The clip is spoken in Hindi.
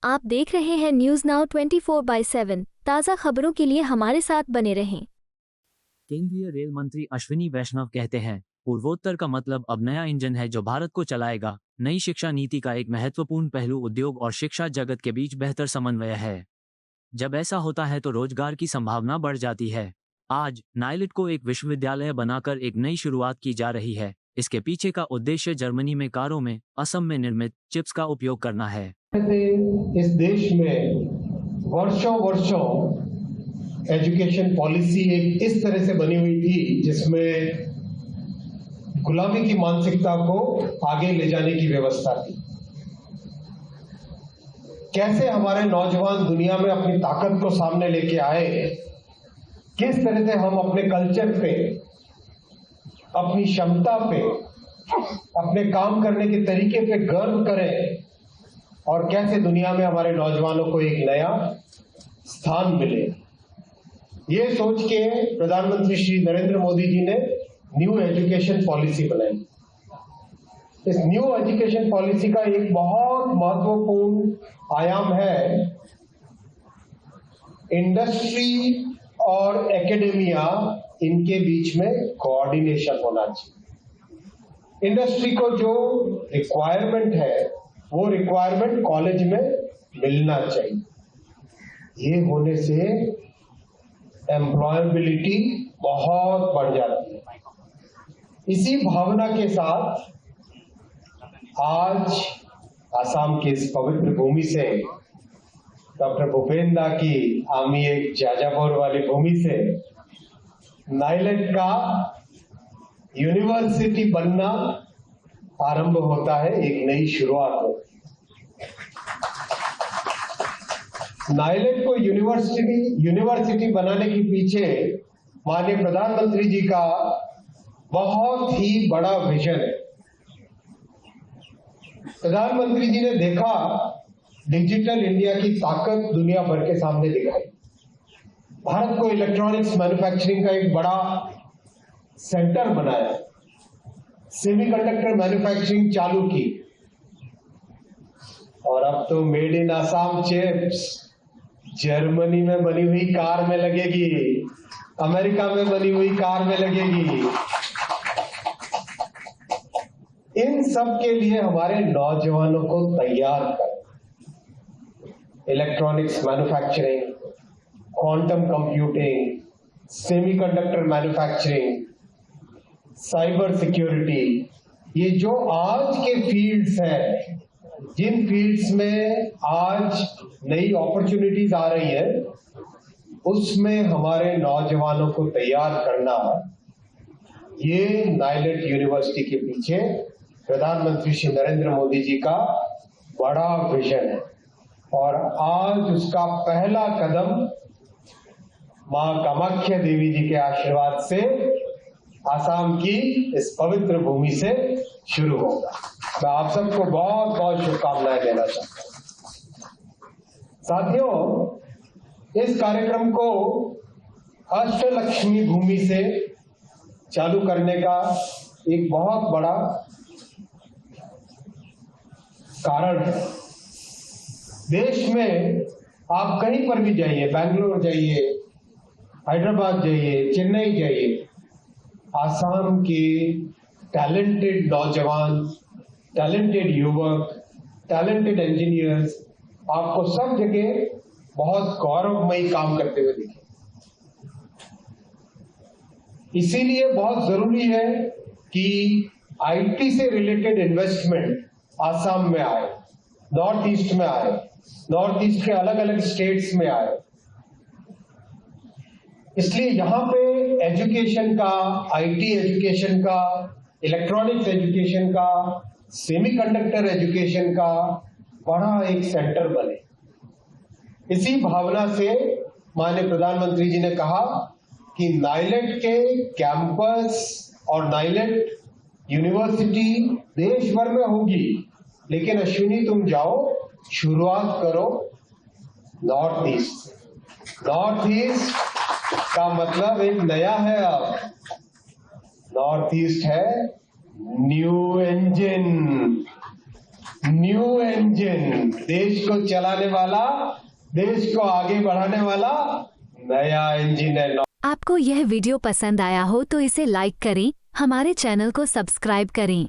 आप देख रहे हैं न्यूज नाउ 24/7। ताज़ा खबरों के लिए हमारे साथ बने रहें। केंद्रीय रेल मंत्री अश्विनी वैष्णव कहते हैं, पूर्वोत्तर का मतलब अब नया इंजन है जो भारत को चलाएगा। नई शिक्षा नीति का एक महत्वपूर्ण पहलू उद्योग और शिक्षा जगत के बीच बेहतर समन्वय है। जब ऐसा होता है तो रोजगार की संभावना बढ़ जाती है। आज नाइलिट को एक विश्वविद्यालय बनाकर एक नई शुरुआत की जा रही है। इसके पीछे का उद्देश्य जर्मनी में कारों में असम में निर्मित चिप्स का उपयोग करना है। इस देश में वर्षों वर्षों एजुकेशन पॉलिसी एक इस तरह से बनी हुई थी जिसमें गुलामी की मानसिकता को आगे ले जाने की व्यवस्था थी। कैसे हमारे नौजवान दुनिया में अपनी ताकत को सामने लेके आए, किस तरह से हम अपने कल्चर पे, अपनी क्षमता पे, अपने काम करने के तरीके पे गर्व करें और कैसे दुनिया में हमारे नौजवानों को एक नया स्थान मिले, ये सोच के प्रधानमंत्री श्री नरेंद्र मोदी जी ने न्यू एजुकेशन पॉलिसी बनाई। इस न्यू एजुकेशन पॉलिसी का एक बहुत महत्वपूर्ण आयाम है इंडस्ट्री और एकेडेमिया, इनके बीच में कोऑर्डिनेशन होना चाहिए। इंडस्ट्री को जो रिक्वायरमेंट है वो रिक्वायरमेंट कॉलेज में मिलना चाहिए। ये होने से एम्प्लॉयबिलिटी बहुत बढ़ जाती है। इसी भावना के साथ आज आसाम की इस पवित्र भूमि से, डॉक्टर भूपेन दा की आमी एक जाजापुर वाली भूमि से नाइलेट का यूनिवर्सिटी बनना आरंभ होता है, एक नई शुरुआत होती है। नाइलेट को यूनिवर्सिटी बनाने के पीछे माननीय प्रधानमंत्री जी का बहुत ही बड़ा विजन है। प्रधानमंत्री जी ने देखा डिजिटल इंडिया की ताकत दुनिया भर के सामने दिखाई। भारत को इलेक्ट्रॉनिक्स मैन्युफैक्चरिंग का एक बड़ा सेंटर बनाया, सेमीकंडक्टर मैन्युफैक्चरिंग चालू की और अब तो made in Assam chips Germany में बनी हुई कार में लगेगी, अमेरिका में बनी हुई कार में लगेगी। इन सब के लिए हमारे नौजवानों को तैयार कर electronics manufacturing, quantum computing, semiconductor manufacturing, cyber security, ये जो आज के फील्ड्स हैं, जिन फील्ड्स में आज नई अपॉर्चुनिटीज आ रही हैं, उसमें हमारे नौजवानों को तैयार करना, ये नाइलेट यूनिवर्सिटी के पीछे प्रधानमंत्री श्री नरेंद्र मोदी जी का बड़ा विजन है। और आज उसका पहला कदम मां कामाख्या देवी जी के आशीर्वाद से आसाम की इस पवित्र भूमि से शुरू होगा। मैं आप सबको बहुत बहुत शुभकामनाएं देना चाहता हूं। साथियों, इस कार्यक्रम को अष्टलक्ष्मी भूमि से चालू करने का एक बहुत बड़ा कारण है। देश में आप कहीं पर भी जाइए, बैंगलोर जाइए, हैदराबाद जाइए, चेन्नई जाइए, आसाम के टैलेंटेड नौजवान, टैलेंटेड युवक, टैलेंटेड इंजीनियर्स आपको सब जगह बहुत गौरवमयी काम करते हुए दिखे। इसीलिए बहुत जरूरी है कि आईटी से रिलेटेड इन्वेस्टमेंट आसाम में आए, नॉर्थ ईस्ट में आए, नॉर्थ ईस्ट के अलग अलग स्टेट्स में आए। इसलिए यहां पे एजुकेशन का, आईटी एजुकेशन का, इलेक्ट्रॉनिक्स एजुकेशन का, सेमीकंडक्टर एजुकेशन का बड़ा एक सेंटर बने। इसी भावना से माननीय प्रधानमंत्री जी ने कहा कि नाइलेट के कैंपस और नाइलेट यूनिवर्सिटी देश भर में होगी, लेकिन अश्विनी तुम जाओ, शुरुआत करो नॉर्थ ईस्ट। नॉर्थ ईस्ट का मतलब एक नया है। अब नॉर्थ ईस्ट है न्यू इंजन। न्यू इंजन, देश को चलाने वाला, देश को आगे बढ़ाने वाला नया इंजन है। आपको यह वीडियो पसंद आया हो तो इसे लाइक करें, हमारे चैनल को सब्सक्राइब करें।